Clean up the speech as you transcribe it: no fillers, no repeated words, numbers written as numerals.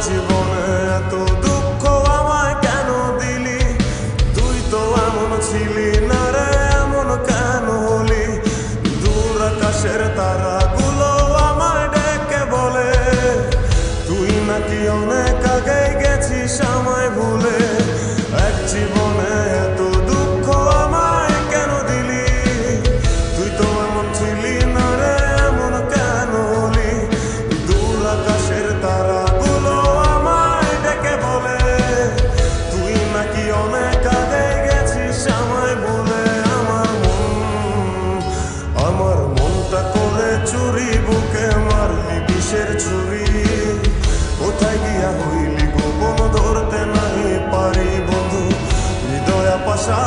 জীবনে এত দুঃখ আমায় কেন দিলি? তুই তো এমন ছিলি না রে, এমন কেন হলি? দূর আকাশের তারাগুলো আমায় ডেকে বলে তুই নাকি অনেক আগে গেছিস আমায় ভুলে। এক জীবনে এত দুঃখ আমায় কেন দিলি? তুই তো এমন ছিলি না রে, এমন কেন হলি? দূর আকাশের তারাগুলো আমায় ডেকে বলে তুই নাকি অনেক আগে গেছিস আমায় ভুলে। আমার মনটা করে চুরি, বুকে মারলি বিষের ছুরি। কোথায় গিয়া হইলি গোপন, ধরতে নাই পারি বন্ধু, হৃদয় পাশা